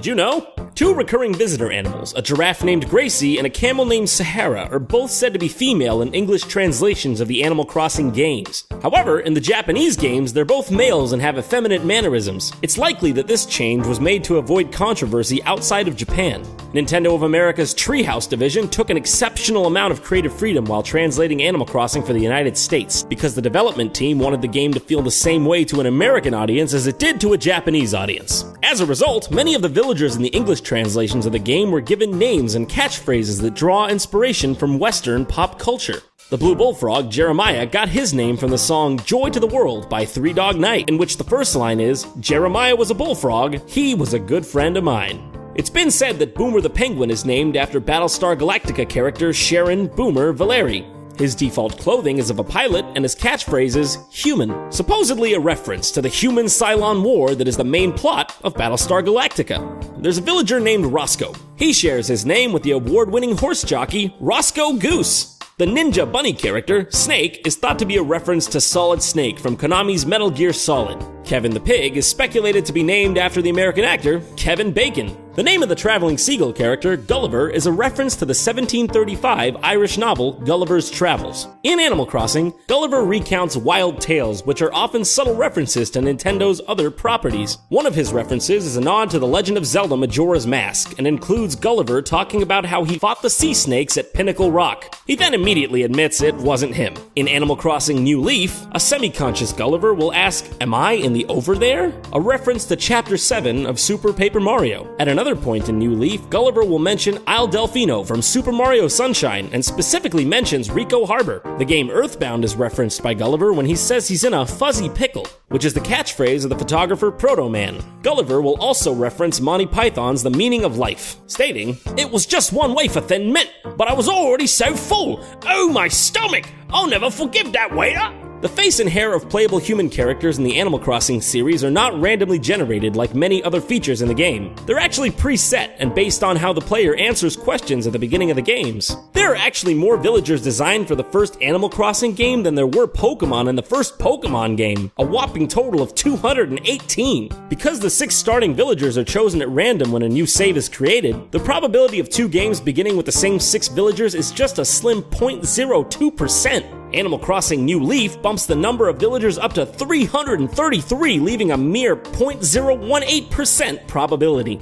did you know? Two recurring visitor animals, a giraffe named Gracie and a camel named Sahara, are both said to be female in English translations of the Animal Crossing games. However, in the Japanese games, they're both males and have effeminate mannerisms. It's likely that this change was made to avoid controversy outside of Japan. Nintendo of America's Treehouse division took an exceptional amount of creative freedom while translating Animal Crossing for the United States, because the development team wanted the game to feel the same way to an American audience as it did to a Japanese audience. As a result, many of the villagers in the English translations of the game were given names and catchphrases that draw inspiration from Western pop culture. The blue bullfrog, Jeremiah, got his name from the song Joy to the World by Three Dog Night, in which the first line is, "Jeremiah was a bullfrog, he was a good friend of mine." It's been said that Boomer the Penguin is named after Battlestar Galactica character Sharon Boomer Valeri. His default clothing is of a pilot, and his catchphrase is human, supposedly a reference to the human-Cylon War that is the main plot of Battlestar Galactica. There's a villager named Roscoe. He shares his name with the award-winning horse jockey Roscoe Goose. The Ninja Bunny character, Snake, is thought to be a reference to Solid Snake from Konami's Metal Gear Solid. Kevin the Pig is speculated to be named after the American actor Kevin Bacon. The name of the traveling seagull character, Gulliver, is a reference to the 1735 Irish novel Gulliver's Travels. In Animal Crossing, Gulliver recounts wild tales, which are often subtle references to Nintendo's other properties. One of his references is a nod to The Legend of Zelda Majora's Mask, and includes Gulliver talking about how he fought the sea snakes at Pinnacle Rock. He then immediately admits it wasn't him. In Animal Crossing New Leaf, a semi-conscious Gulliver will ask, "Am I in the over there?" A reference to Chapter 7 of Super Paper Mario. At another point in New Leaf, Gulliver will mention Isle Delfino from Super Mario Sunshine, and specifically mentions Rico Harbor. The game Earthbound is referenced by Gulliver when he says he's in a fuzzy pickle, which is the catchphrase of the photographer Proto Man. Gulliver will also reference Monty Python's The Meaning of Life, stating, "It was just one wafer thin mint, but I was already so full. Oh, my stomach! I'll never forgive that waiter!" The face and hair of playable human characters in the Animal Crossing series are not randomly generated like many other features in the game. They're actually preset and based on how the player answers questions at the beginning of the games. There are actually more villagers designed for the first Animal Crossing game than there were Pokemon in the first Pokemon game, a whopping total of 218. Because the 6 starting villagers are chosen at random when a new save is created, the probability of 2 games beginning with the same 6 villagers is just a slim 0.02%. Animal Crossing New Leaf bumps the number of villagers up to 333, leaving a mere 0.018% probability.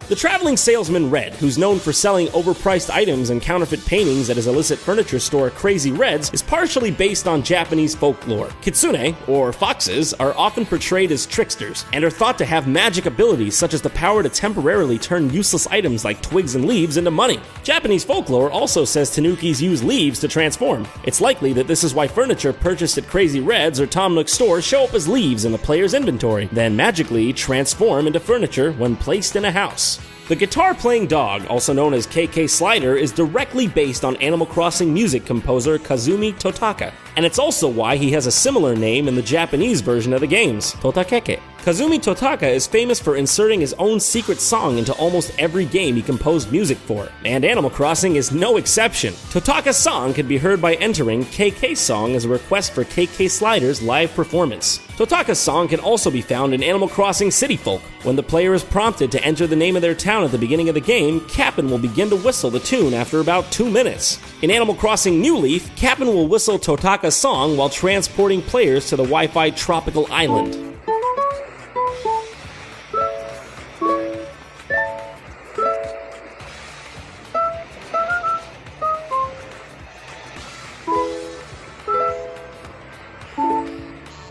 The traveling salesman Red, who's known for selling overpriced items and counterfeit paintings at his illicit furniture store Crazy Reds, is partially based on Japanese folklore. Kitsune, or foxes, are often portrayed as tricksters, and are thought to have magic abilities such as the power to temporarily turn useless items like twigs and leaves into money. Japanese folklore also says tanukis use leaves to transform. It's likely that this is why furniture purchased at Crazy Reds or Tom Nook's store show up as leaves in the player's inventory, then magically transform into furniture when placed in a house. The guitar-playing dog, also known as KK Slider, is directly based on Animal Crossing music composer Kazumi Totaka, and it's also why he has a similar name in the Japanese version of the games, Totakeke. Kazumi Totaka is famous for inserting his own secret song into almost every game he composed music for, and Animal Crossing is no exception. Totaka's song can be heard by entering KK Song as a request for KK Slider's live performance. Totaka's song can also be found in Animal Crossing City Folk. When the player is prompted to enter the name of their town at the beginning of the game, Cap'n will begin to whistle the tune after about 2 minutes. In Animal Crossing New Leaf, Cap'n will whistle Totaka's song while transporting players to the Wi-Fi tropical island.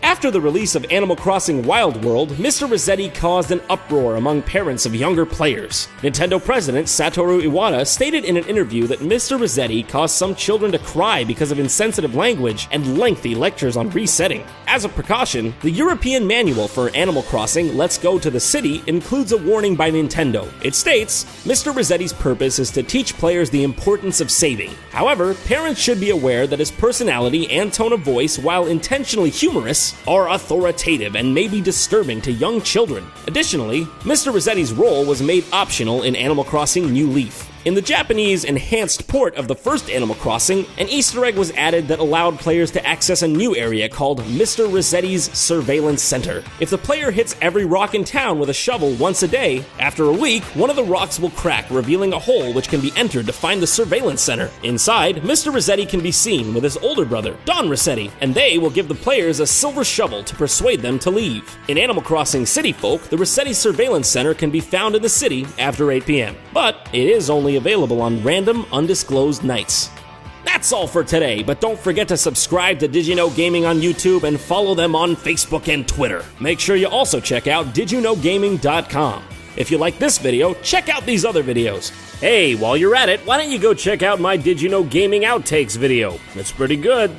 After the release of Animal Crossing Wild World, Mr. Rossetti caused an uproar among parents of younger players. Nintendo president Satoru Iwata stated in an interview that Mr. Rossetti caused some children to cry because of insensitive language and lengthy lectures on resetting. As a precaution, the European manual for Animal Crossing Let's Go to the City includes a warning by Nintendo. It states, Mr. Rossetti's purpose is to teach players the importance of saving. However, parents should be aware that his personality and tone of voice, while intentionally humorous, are authoritative and may be disturbing to young children. Additionally, Mr. Rossetti's role was made optional in Animal Crossing New Leaf. In the Japanese enhanced port of the first Animal Crossing, an Easter egg was added that allowed players to access a new area called Mr. Rossetti's Surveillance Center. If the player hits every rock in town with a shovel once a day, after a week, one of the rocks will crack, revealing a hole which can be entered to find the surveillance center. Inside, Mr. Rossetti can be seen with his older brother, Don Rossetti, and they will give the players a silver shovel to persuade them to leave. In Animal Crossing City Folk, the Rossetti Surveillance Center can be found in the city after 8 p.m., but it is only available on random, undisclosed nights. That's all for today, but don't forget to subscribe to Did You Know Gaming on YouTube and follow them on Facebook and Twitter. Make sure you also check out didyouknowgaming.com. If you like this video, check out these other videos. Hey, while you're at it, why don't you go check out my Did You Know Gaming Outtakes video? It's pretty good.